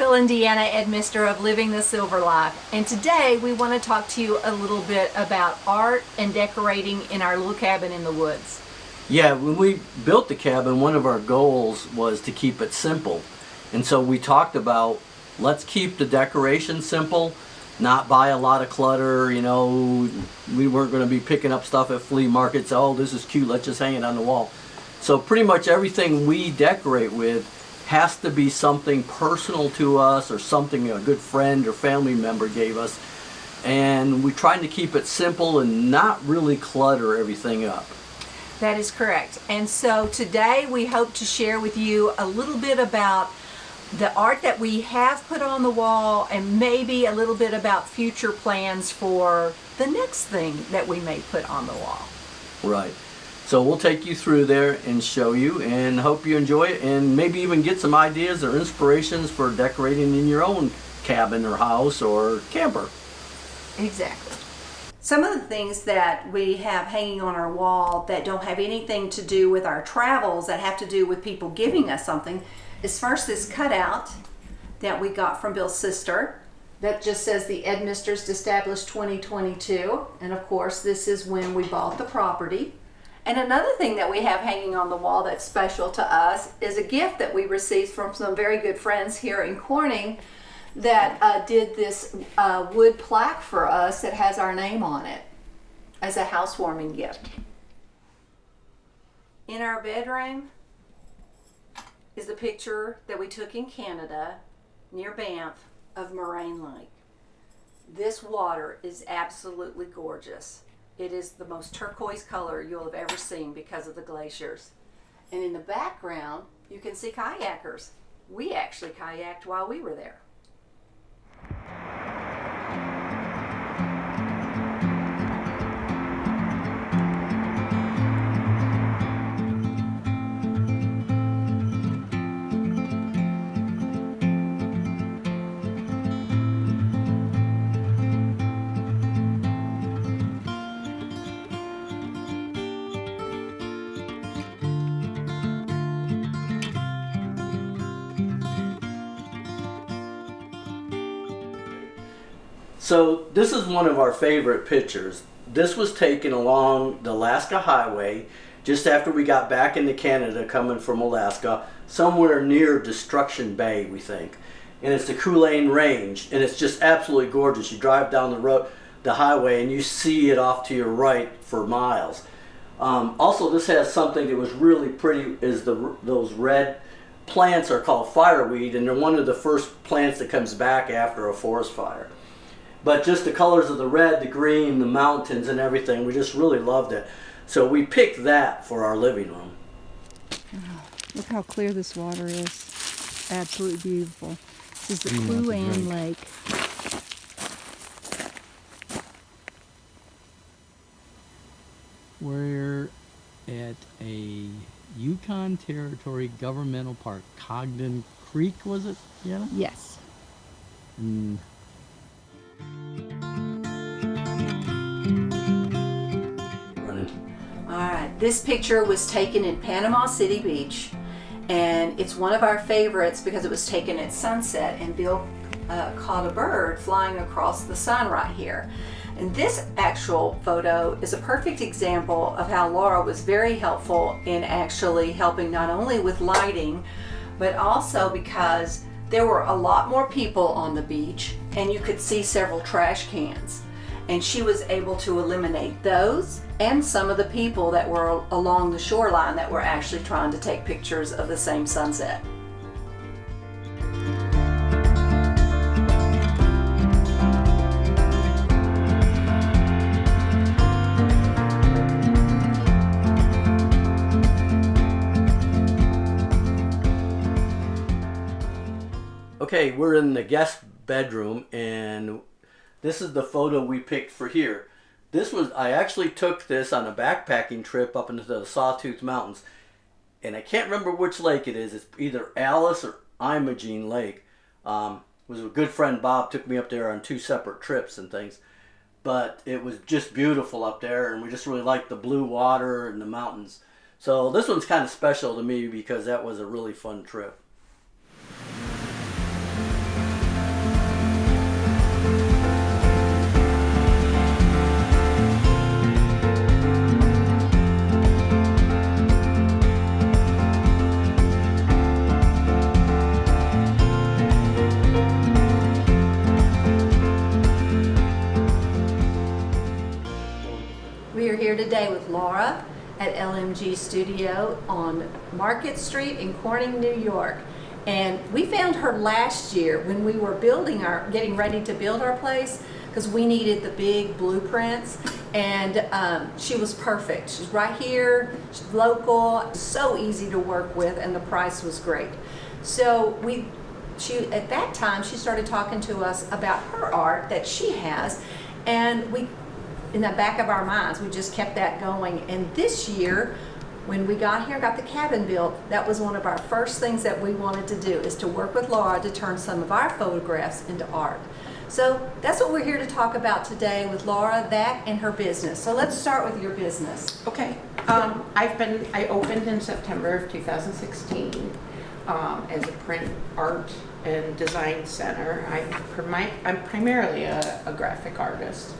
Bill and DeAnna Edmister of Living the Silver Life, and today we want to talk to you a little bit about art and decorating in our little cabin in the woods. Yeah, when we built the cabin, one of our goals was to keep it simple. And so we talked about, let's keep the decoration simple, not buy a lot of clutter. You know, we weren't going to be picking up stuff at flea markets. Oh, this is cute, let's just hang it on the wall. So pretty much everything we decorate with has to be something personal to us or something a good friend or family member gave us. And we're trying to keep it simple and not really clutter everything up. That is correct. And so today we hope to share with you a little bit about the art that we have put on the wall and maybe a little bit about future plans for the next thing that we may put on the wall. Right. So we'll take you through there and show you, and hope you enjoy it, and maybe even get some ideas or inspirations for decorating in your own cabin or house or camper. Exactly. Some of the things that we have hanging on our wall that don't have anything to do with our travels, that have to do with people giving us something, is first this cutout that we got from Bill's sister that just says the Edmisters established 2022, and of course this is when we bought the property. And another thing that we have hanging on the wall that's special to us is a gift that we received from some very good friends here in Corning that did this wood plaque for us that has our name on it as a housewarming gift. In our bedroom is the picture that we took in Canada near Banff of Moraine Lake. This water is absolutely gorgeous. It is the most turquoise color you'll have ever seen because of the glaciers. And in the background, you can see kayakers. We actually kayaked while we were there. So this is one of our favorite pictures. This was taken along the Alaska Highway just after we got back into Canada coming from Alaska, somewhere near Destruction Bay, we think. And it's the Kulein Range, and it's just absolutely gorgeous. You drive down the road, the highway, and you see it off to your right for miles. Also, this has something that was really pretty, is those red plants are called fireweed, and they're one of the first plants that comes back after a forest fire. But just the colors of the red, the green, the mountains and everything, we just really loved it. So we picked that for our living room. Oh, look how clear this water is. Absolutely beautiful. This is the Kulein Lake. We're at a Yukon Territory Governmental Park. Cogden Creek, was it? Yeah. Yes. Alright, this picture was taken in Panama City Beach, and it's one of our favorites because it was taken at sunset, and Bill caught a bird flying across the sun right here. And this actual photo is a perfect example of how Laura was very helpful in actually helping not only with lighting, but also because there were a lot more people on the beach and you could see several trash cans. And she was able to eliminate those and some of the people that were along the shoreline that were actually trying to take pictures of the same sunset. Okay, we're in the guest bedroom, and this is the photo we picked for here. I actually took this on a backpacking trip up into the Sawtooth Mountains, and I can't remember which lake it is. It's either Alice or Imogene Lake. It was a good friend Bob took me up there on 2 separate trips and things, but it was just beautiful up there, and we just really liked the blue water and the mountains. So this one's kind of special to me because that was a really fun trip. Laura at LMG Studio on Market Street in Corning, New York. And we found her last year when we were getting ready to build our place, because we needed the big blueprints, and she was perfect. She's right here, she's local, so easy to work with, and the price was great. So at that time, she started talking to us about her art that she has, and in the back of our minds, we just kept that going. And this year, when we got the cabin built, that was one of our first things that we wanted to do, is to work with Laura to turn some of our photographs into art. So that's what we're here to talk about today with Laura, that and her business. So let's start with your business. Okay. I opened in September of 2016 as a print art and design center. I'm primarily a graphic artist,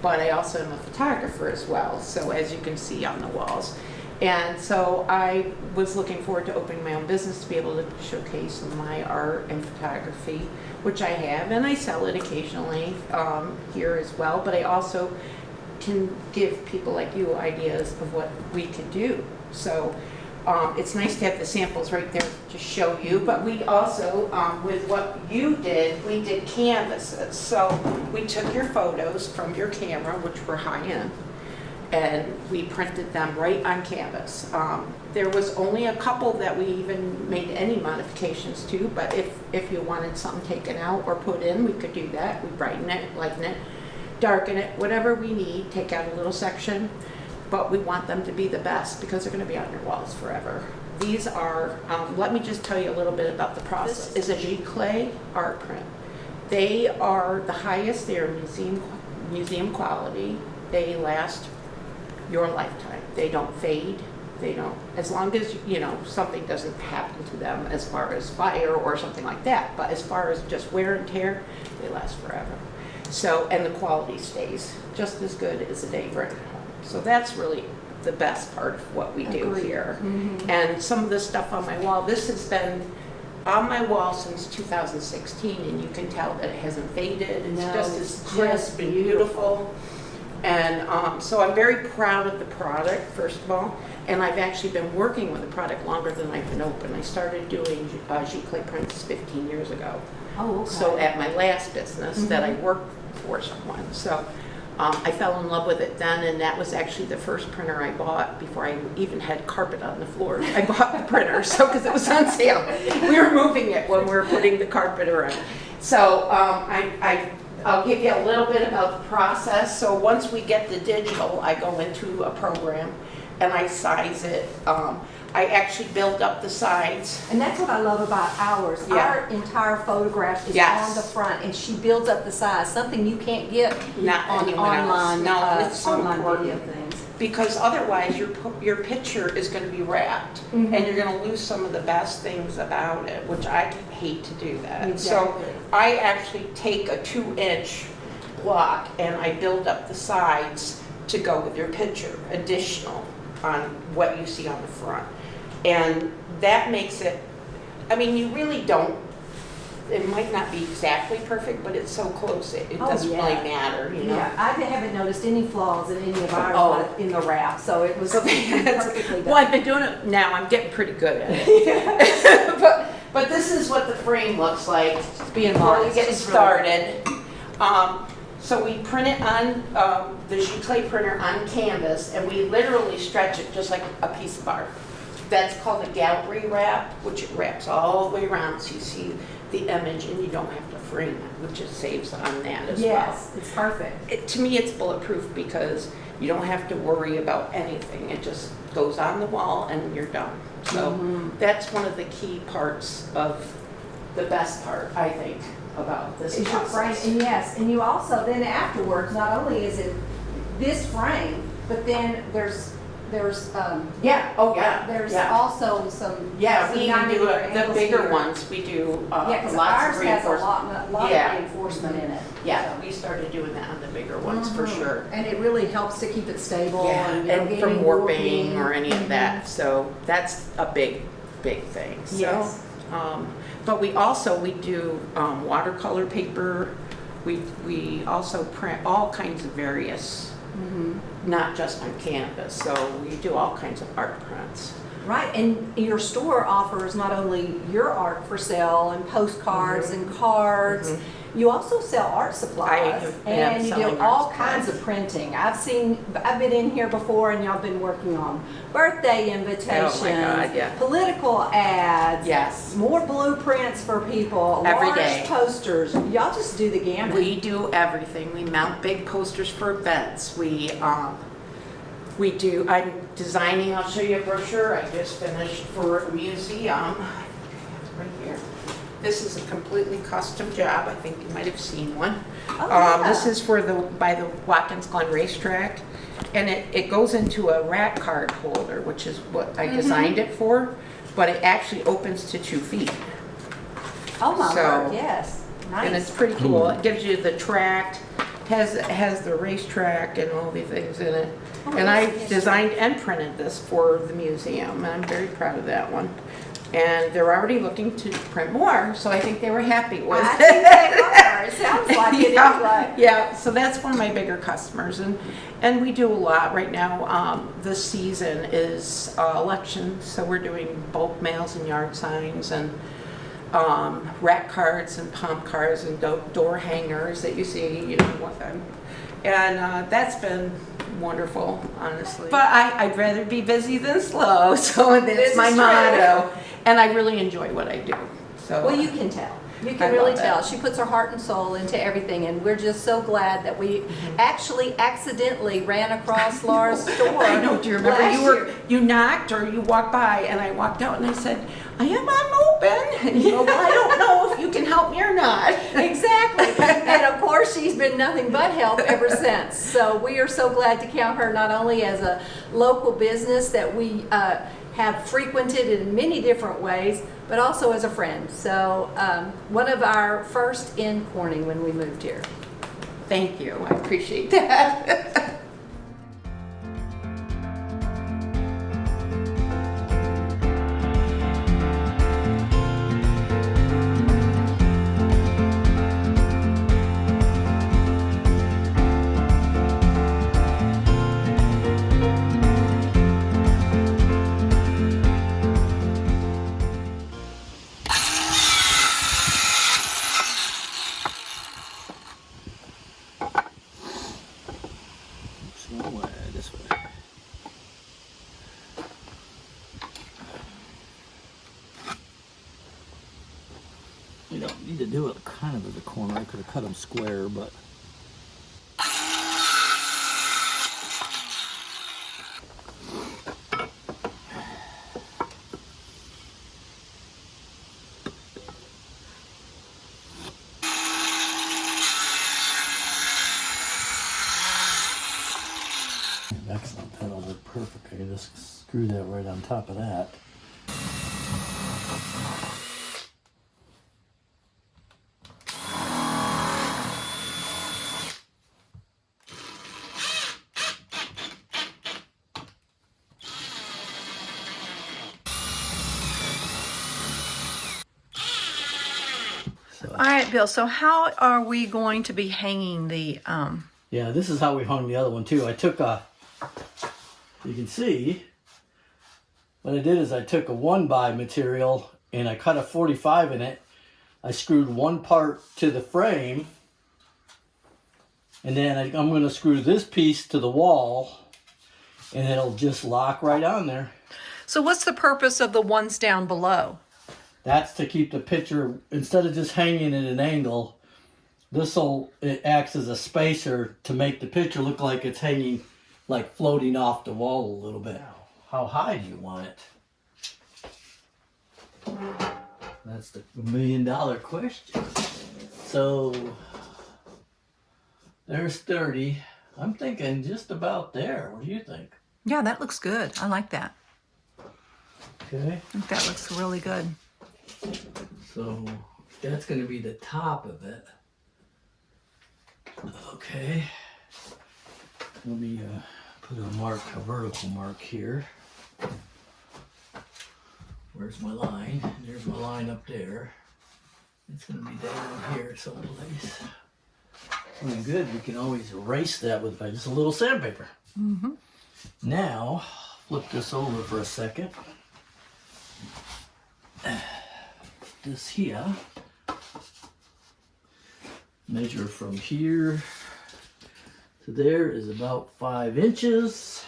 but I also am a photographer as well, so as you can see on the walls. And so I was looking forward to opening my own business to be able to showcase my art and photography, which I have, and I sell it occasionally here as well, but I also can give people like you ideas of what we can do. So it's nice to have the samples right there to show you, but we also, with what you did, we did canvases. So we took your photos from your camera, which were high-end, and we printed them right on canvas. There was only a couple that we even made any modifications to, but if you wanted something taken out or put in, we could do that. We brighten it, lighten it, darken it, whatever we need, take out a little section, but we want them to be the best because they're going to be on your walls forever. These are, let me just tell you a little bit about the process. This is a giclée art print. They are the highest, they are museum quality. They last your lifetime. They don't fade. They don't, as long as, something doesn't happen to them as far as fire or something like that. But as far as just wear and tear, they last forever. So, and the quality stays just as good as the day you bring it home. So that's really the best part of what we do here. Mm-hmm. And some of the stuff on my wall, this has been on my wall since 2016, and you can tell that it hasn't faded. It's just as crisp and beautiful. And so I'm very proud of the product, first of all, and I've actually been working with the product longer than I've been open. I started doing giclée prints 15 years ago. Oh, okay. So at my last business that I worked for someone. So I fell in love with it then, and that was actually the first printer I bought before I even had carpet on the floor. I bought the printer, so because it was on sale. We were moving it when we were putting the carpet around. So I'll give you a little bit about the process. So once we get the digital, I go into a program and I size it. I actually build up the sides. And that's what I love about ours. Yeah. Our entire photograph is on the front, and she builds up the size, something you can't get Not on anyone online, else. No, it's so online important. video things. Because otherwise your picture is going to be wrapped, and you're going to lose some of the best things about it, which I hate to do that. Exactly. So I actually take a 2-inch block and I build up the sides to go with your picture, additional on what you see on the front. And that makes it, I mean, you really don't, it might not be exactly perfect, but it's so close, it doesn't really matter, Yeah, I haven't noticed any flaws in any of ours in the wrap, so it was perfectly done. Well, I've been doing it now, I'm getting pretty good at it. But this is what the frame looks like before we get started. So we print it on the giclée printer on canvas, and we literally stretch it just like a piece of art. That's called a gallery wrap, which it wraps all the way around so you see the image and you don't have to frame it, which it saves on that as well. Yes, it's perfect. To me, it's bulletproof because you don't have to worry about anything. It just goes on the wall and you're done. So that's one of the key parts of the best part, I think, about this It's your frame, process. and yes, and you also, then afterwards, not only is it this frame, but then there's there's also some we even do the angles bigger here. ones. We do because lots ours of has a reinforcement. lot of reinforcement in it. Yeah, we started doing that on the bigger ones for sure. And it really helps to keep it stable. Yeah, and, and from warping or any of that. So that's a big thing. So, Yes. but we do watercolor paper. We also print all kinds of various not just on canvas. So we do all kinds of art prints. Right, and your store offers not only your art for sale and postcards and cards, you also sell art supplies and you do selling all art kinds supplies. of printing. I've been in here before and y'all been working on birthday invitations, God, yeah. political ads, Yes. more blueprints for people, Every large day. posters. Y'all just do the gamut. We do everything. We mount big posters for events. We do, I'm designing, I'll show you a brochure I just finished for a museum. Right here. This is a completely custom job. I think you might have seen one. Oh, yeah. This is by the Watkins Glen Racetrack. And it goes into a rat card holder, which is what I designed it for, but it actually opens to 2 feet. Oh my So- word, yes. Nice. And it's pretty cool. It gives you the track, has the racetrack and all the things in it. Oh, And that's I interesting. designed and printed this for the museum, and I'm very proud of that one. And they're already looking to print more, so I think they were happy with I it. think they are. It sounds like it anyway. Yeah, so that's one of my bigger customers, and we do a lot right now. This season is election, so we're doing bulk mails and yard signs and rat cards and pomp cards and door hangers that you see, you know, and that's been wonderful, honestly. But I'd rather be busy than slow, so This that's is my true. motto. And I really enjoy what I do. So Well, you can tell. You I can really love tell. it. She puts her heart and soul into everything, and we're just so glad that we actually accidentally ran across Laura's store. I know. Do you remember last you knocked or you walked by and I walked out and I said, I am open. And you go, well, I don't know if you can help me or not. Exactly. And of course, she's been nothing but help ever since. So we are so glad to count her not only as a local business that we have frequented in many different ways, but also as a friend. So one of our first in Corning when we moved here. Thank you. I appreciate that. This way. You don't need to do it kind of as a corner. I could have cut them square, but excellent. That'll work perfect. I can just screw that right on top of that. All right, Bill, so how are we going to be hanging the, Yeah, this is how we hung the other one too. I took you can see, what I did is I took a 1x material and I cut a 45 in it. I screwed one part to the frame, and then I'm going to screw this piece to the wall, and it'll just lock right on there. so what's the purpose of the ones down below? That's to keep the picture, instead of just hanging at an angle, it acts as a spacer to make the picture look like it's hanging, like floating off the wall a little bit. How high do you want it? That's the $1 million question. So, there's 30. I'm thinking just about there. What do you think? Yeah, that looks good. I like that. Okay. I think that looks really good. So that's going to be the top of it. Okay. Let me put a vertical mark here. Where's my line? There's my line up there. It's going to be down here someplace. When good, we can always erase that with just a little sandpaper. Now, flip this over for a second. This here, measure from here to there is about 5 inches.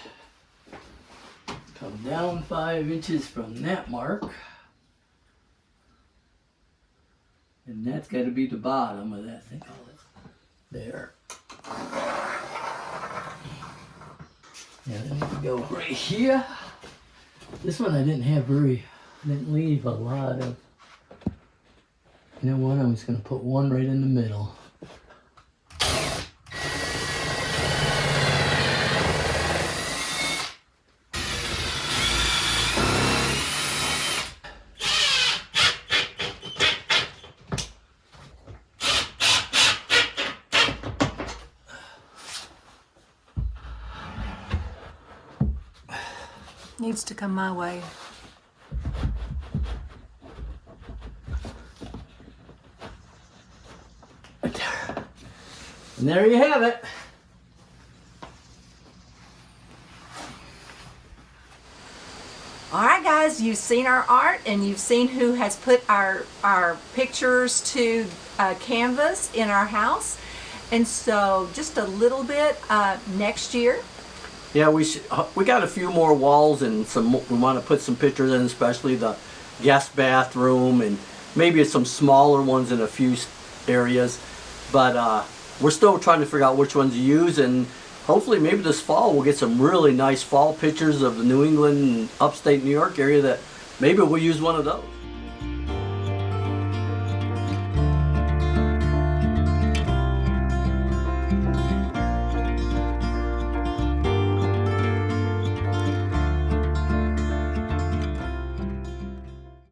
Come down 5 inches from that mark. And that's got to be the bottom of that thing. There. And then we go right here. This one I didn't leave a lot of. You know what? I'm just going to put one right in the middle. Needs to come my way. And there you have it. All right, guys, you've seen our art and you've seen who has put our pictures to canvas in our house. And so just a little bit next year. Yeah, we got a few more walls and we want to put some pictures in, especially the guest bathroom and maybe some smaller ones in a few areas. But we're still trying to figure out which ones to use, and hopefully maybe this fall we'll get some really nice fall pictures of the New England and upstate New York area that maybe we'll use one of those.